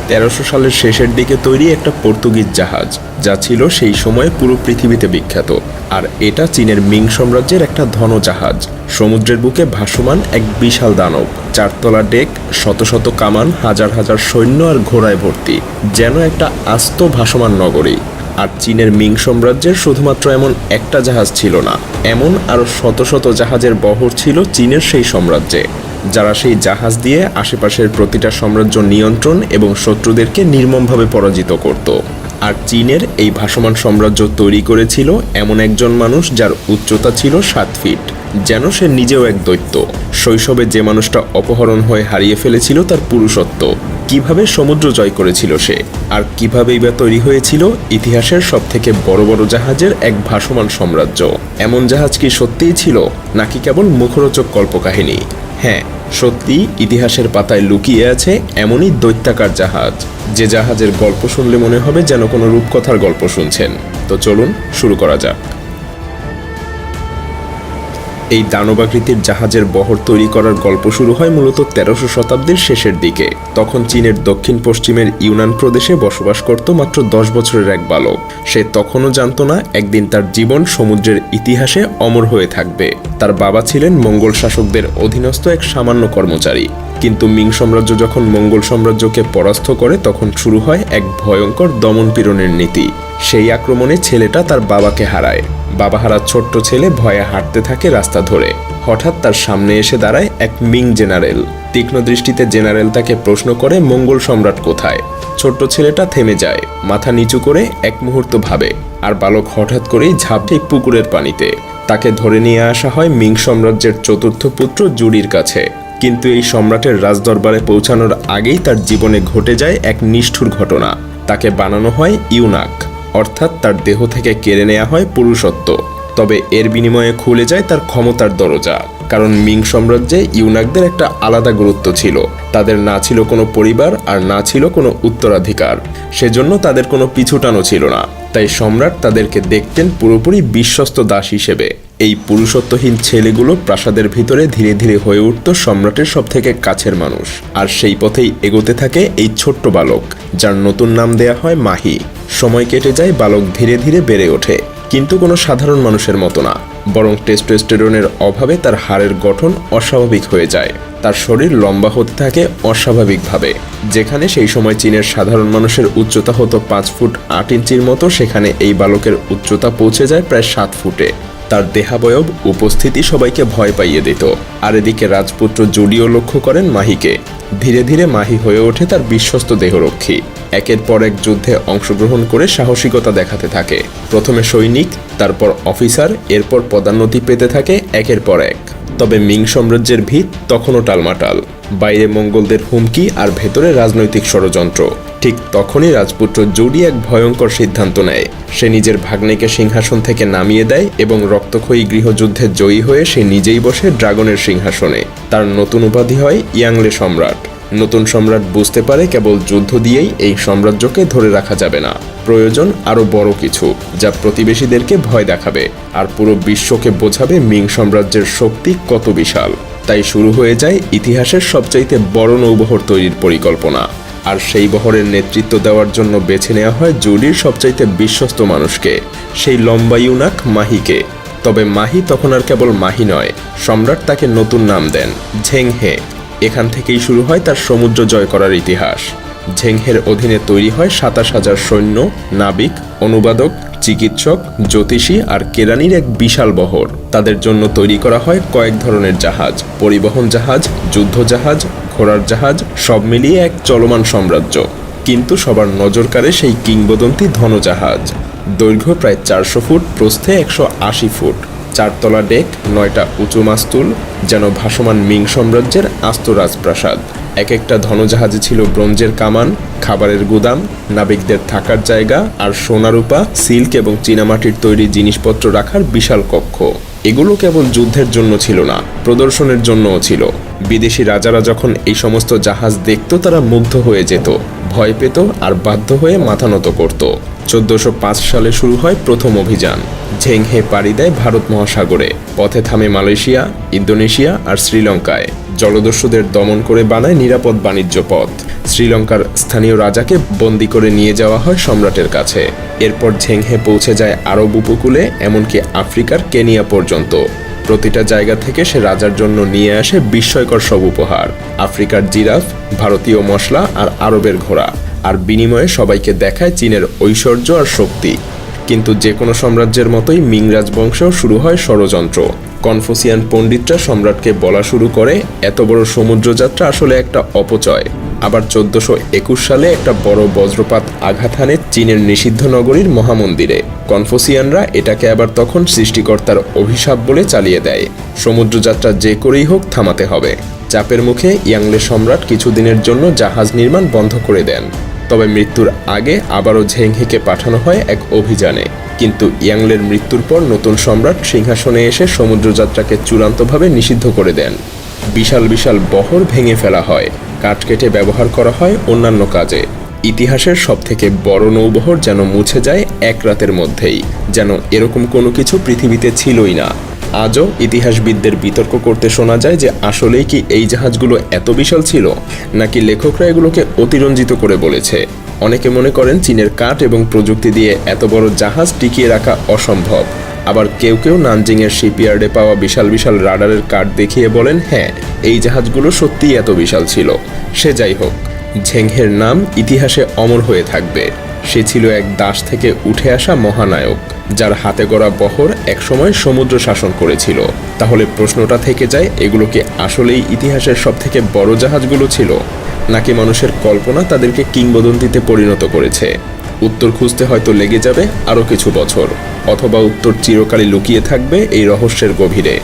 1300 সালের শেষের দিকে তৈরি একটা পর্তুগিজ জাহাজ, যা ছিল সেই সময় পুরো পৃথিবীতে বিখ্যাত। আর এটা চীনের মিং সাম্রাজ্যের একটা ধনজাহাজ, সমুদ্রের বুকে ভাসমান এক বিশাল দানব। 4 তলা ডেক, শত শত কামান, হাজার হাজার সৈন্য আর ঘোড়ায় ভর্তি, যেন একটা আস্ত ভাসমান নগরী। আর চীনের মিং সাম্রাজ্যের শুধুমাত্র এমন একটা জাহাজ ছিল না, এমন আরও শত শত জাহাজের বহর ছিল চীনের সেই সাম্রাজ্যে, যারা সেই জাহাজ দিয়ে আশেপাশের প্রতিটা সাম্রাজ্য নিয়ন্ত্রণ এবং শত্রুদেরকে নির্মমভাবে পরাজিত করত। আর চীনের এই ভাসমান সাম্রাজ্য তৈরি করেছিল এমন একজন মানুষ যার উচ্চতা ছিল 7 ফিট, যেন সে নিজেও এক দৈত্য। শৈশবে যে মানুষটা অপহরণ হয়ে হারিয়ে ফেলেছিল তার পুরুষত্ব, কিভাবে সমুদ্র জয় করেছিল সে, আর কিভাবেই বা তৈরি হয়েছিল ইতিহাসের সবথেকে বড় বড় জাহাজের এক ভাসমান সাম্রাজ্য। এমন জাহাজ কি সত্যিই ছিল, নাকি কেবল মুখরোচক কল্পকাহিনী? হ্যাঁ, সত্যি ইতিহাসের পাতায় লুকিয়ে আছে এমনই দৈত্যাকার জাহাজ, যে জাহাজের গল্প শুনলে মনে হবে যেন কোনো রূপকথার গল্প শুনছেন। তো চলুন শুরু করা যাক। এই দানবাকৃতির জাহাজের বহর তৈরি করার গল্প শুরু হয় মূলত 1300 শতাব্দীর শেষের দিকে। তখন চীনের দক্ষিণ পশ্চিমের ইউনান প্রদেশে বসবাস করত মাত্র 10 বছরের এক বালক। সে তখনও জানত না একদিন তার জীবন সমুদ্রের ইতিহাসে অমর হয়ে থাকবে। তার বাবা ছিলেন মঙ্গল শাসকদের অধীনস্থ এক সামান্য কর্মচারী। কিন্তু মিং সাম্রাজ্য যখন মঙ্গল সাম্রাজ্যকে পরাস্ত করে, তখন শুরু হয় এক ভয়ঙ্কর দমনপীড়নের নীতি। সেই আক্রমণে ছেলেটা তার বাবাকে হারায়। বাবাহারা ছোট্ট ছেলে ভয়ে হাঁটতে থাকে রাস্তা ধরে। হঠাৎ তার সামনে এসে দাঁড়ায় এক মিং জেনারেল। তীক্ষ্ণ দৃষ্টিতে জেনারেল তাকে প্রশ্ন করে মঙ্গল সম্রাট কোথায়। ছোট্ট ছেলেটা থেমে যায়, মাথা নিচু করে এক মুহূর্ত ভাবে, আর বালক হঠাৎ করেই ঝাঁপ দেয় পুকুরের পানিতে। তাকে ধরে নিয়ে আসা হয় মিং সাম্রাজ্যের চতুর্থ পুত্র জুডির কাছে। কিন্তু এই সম্রাটের রাজদরবারে পৌঁছানোর আগেই তার জীবনে ঘটে যায় এক নিষ্ঠুর ঘটনা। তাকে বানানো হয় ইউনাক, অর্থাৎ তার দেহ থেকে কেড়ে নেওয়া হয় পুরুষত্ব। তবে এর বিনিময়ে খুলে যায় তার ক্ষমতার দরজা, কারণ মিং সাম্রাজ্যে ইউনাকদের একটা আলাদা গুরুত্ব ছিল। তাদের না ছিল কোনো পরিবার, আর না ছিল কোনো উত্তরাধিকার। সেজন্য তাদের কোনো পিছুটানো ছিল না। তাই সম্রাট তাদেরকে দেখতেন পুরোপুরি বিশ্বস্ত দাস হিসেবে। এই পুরুষত্বহীন ছেলেগুলো প্রাসাদের ভিতরে ধীরে ধীরে হয়ে উঠত সম্রাটের সবথেকে কাছের মানুষ। আর সেই পথেই এগোতে থাকে এই ছোট্ট বালক, যার নতুন নাম দেয়া হয় মাহি। সময় কেটে যায়, বালক ধীরে ধীরে বেড়ে ওঠে, কিন্তু কোনো সাধারণ মানুষের মতো না, বরং টেস্টোস্টেরনের অভাবে তার হাড়ের গঠন অস্বাভাবিক হয়ে যায়। তার শরীর লম্বা হতে থাকে অস্বাভাবিকভাবে। যেখানে সেই সময় চীনের সাধারণ মানুষের উচ্চতা হতো 5 ফুট 8 ইঞ্চির মতো, সেখানে এই বালকের উচ্চতা পৌঁছে যায় প্রায় 7 ফুটে। তার দেহাবয়ব উপস্থিতি সবাইকে ভয় পাইয়ে দিত। আর এদিকে রাজপুত্র জুডিও লক্ষ্য করেন মাহিকে। ধীরে ধীরে মাহি হয়ে ওঠে তার বিশ্বস্ত দেহরক্ষী। একের পর এক যুদ্ধে অংশগ্রহণ করে সাহসিকতা দেখাতে থাকে। প্রথমে সৈনিক, তারপর অফিসার, এরপর পদোন্নতি পেতে থাকে একের পর এক। তবে মিং সাম্রাজ্যের ভিত তখনও টালমাটাল। বাইরে মঙ্গলদের হুমকি, আর ভেতরে রাজনৈতিক ষড়যন্ত্র। ঠিক তখনই রাজপুত্র জুডি এক ভয়ঙ্কর সিদ্ধান্ত নেয়। সে নিজের ভাগ্নেকে সিংহাসন থেকে নামিয়ে দেয় এবং রক্তক্ষয়ী গৃহযুদ্ধে জয়ী হয়ে সে নিজেই বসে ড্রাগনের সিংহাসনে। তার নতুন উপাধি হয় ইয়াংলে সম্রাট। নতুন সম্রাট বুঝতে পারে কেবল যুদ্ধ দিয়েই এই সাম্রাজ্যকে ধরে রাখা যাবে না, প্রয়োজন আরও বড় কিছু, যা প্রতিবেশীদেরকে ভয় দেখাবে আর পুরো বিশ্বকে বোঝাবে মিং সাম্রাজ্যের শক্তি কত বিশাল। তাই শুরু হয়ে যায় ইতিহাসের সবচাইতে বড় নৌবহর তৈরির পরিকল্পনা। আর সেই বহরের নেতৃত্ব দেওয়ার জন্য বেছে নেওয়া হয় জুডির সবচাইতে বিশ্বস্ত মানুষকে, সেই লম্বা ইউনাক মাহিকে। তবে মাহি তখন আর কেবল মাহি নয়, সম্রাট তাকে নতুন নাম দেন ঝেংহে। এখান থেকেই শুরু হয় তার সমুদ্র জয় করার ইতিহাস। ঝেংহের অধীনে তৈরি হয় 27,000 সৈন্য, নাবিক, অনুবাদক, চিকিৎসক, জ্যোতিষী আর কেরানির এক বিশাল বহর। তাদের জন্য তৈরি করা হয় কয়েক ধরনের জাহাজ, পরিবহন জাহাজ, যুদ্ধ জাহাজ, ঘোড়ার জাহাজ, সব মিলিয়ে এক চলমান সাম্রাজ্য। কিন্তু সবার নজর কাড়ে সেই কিংবদন্তি ধনজাহাজ। দৈর্ঘ্য প্রায় 400 ফুট, প্রস্থে 180 ফুট, 4 তলা ডেক, 9টা উঁচু মাস্তুল, যেন ভাসমান মিং সাম্রাজ্যের আস্ত রাজপ্রাসাদ। এক একটা ধনজাহাজে ছিল ব্রোঞ্জের কামান, খাবারের গুদাম, নাবিকদের থাকার জায়গা, আর সোনা রূপা, সিল্ক এবং চীনামাটির তৈরি জিনিসপত্র রাখার বিশাল কক্ষ। এগুলো কেবল যুদ্ধের জন্য ছিল না, প্রদর্শনের জন্যও ছিল। বিদেশি রাজারা যখন এই সমস্ত জাহাজ দেখত, তারা মুগ্ধ হয়ে যেত, ভয় পেত আর বাধ্য হয়ে মাথা নত করত। 1405 সালে শুরু হয় প্রথম অভিযান। ঝেংহে পাড়ি দেয় ভারত মহাসাগরে। পথে থামে মালয়েশিয়া, ইন্দোনেশিয়া আর শ্রীলঙ্কায়। জলদস্যুদের দমন করে বানায় নিরাপদ বাণিজ্য পথ। শ্রীলঙ্কার স্থানীয় রাজাকে বন্দি করে নিয়ে যাওয়া হয় সম্রাটের কাছে। এরপর ঝেংহে পৌঁছে যায় আরব উপকূলে, এমনকি আফ্রিকার কেনিয়া পর্যন্ত। প্রতিটা জায়গা থেকে সে রাজার জন্য নিয়ে আসে বিস্ময়কর সব উপহার, আফ্রিকার জিরাফ, ভারতীয় মশলা আর আরবের ঘোড়া, আর বিনিময়ে সবাইকে দেখায় চীনের ঐশ্বর্য আর শক্তি। কিন্তু যে কোনো সাম্রাজ্যের মতোই মিং রাজবংশেও শুরু হয় ষড়যন্ত্র। কনফুসিয়ান পণ্ডিতরা সম্রাটকে বলা শুরু করে এত বড় সমুদ্রযাত্রা আসলে একটা অপচয়। আবার 1421 সালে একটা বড় বজ্রপাত আঘাত হানে চীনের নিষিদ্ধ নগরীর মহামন্দিরে। কনফুসিয়ানরা এটাকে আবার তখন সৃষ্টিকর্তার অভিশাপ বলে চালিয়ে দেয়। সমুদ্রযাত্রা যে করেই হোক থামাতে হবে। চাপের মুখে ইয়াংলে সম্রাট কিছুদিনের জন্য জাহাজ নির্মাণ বন্ধ করে দেন। তবে মৃত্যুর আগে আবারও ঝেংহেকে পাঠানো হয় এক অভিযানে। কিন্তু ইয়াংলের মৃত্যুর পর নতুন সম্রাট সিংহাসনে এসে সমুদ্রযাত্রাকে চূড়ান্তভাবে নিষিদ্ধ করে দেন। বিশাল বিশাল বহর ভেঙে ফেলা হয়, কাঠ কেটে ব্যবহার করা হয় অন্যান্য কাজে। ইতিহাসের সবথেকে বড় নৌবহর যেন মুছে যায় এক রাতের মধ্যেই, যেন এরকম কোনো কিছু পৃথিবীতে ছিলই না। আজও ইতিহাসবিদদের বিতর্ক করতে শোনা যায় যে আসলেই কি এই জাহাজগুলো এত বিশাল ছিল, নাকি লেখকরা এগুলোকে অতিরঞ্জিত করে বলেছে। অনেকে মনে করেন চীনের কাঠ এবং প্রযুক্তি দিয়ে এত বড় জাহাজ টিকিয়ে রাখা অসম্ভব। আবার কেউ কেউ নানজিংয়ের শিপইয়ার্ডে পাওয়া বিশাল বিশাল রাডারের কাঠ দেখিয়ে বলেন হ্যাঁ, এই জাহাজগুলো সত্যিই এত বিশাল ছিল। সে যাই হোক, ঝেংহের নাম ইতিহাসে অমর হয়ে থাকবে। সে ছিল এক দাস থেকে উঠে আসা মহানায়ক, যার হাতে গড়া বহর একসময় সমুদ্র শাসন করেছিল। তাহলে প্রশ্নটা থেকে যায়, এগুলো কি আসলেই ইতিহাসের সবথেকে বড় জাহাজগুলো ছিল, নাকি মানুষের কল্পনা তাদেরকে কিংবদন্তিতে পরিণত করেছে? উত্তর খুঁজতে হয়তো লেগে যাবে আরও কিছু বছর, অথবা উত্তর চিরকালই লুকিয়ে থাকবে এই রহস্যের গভীরে।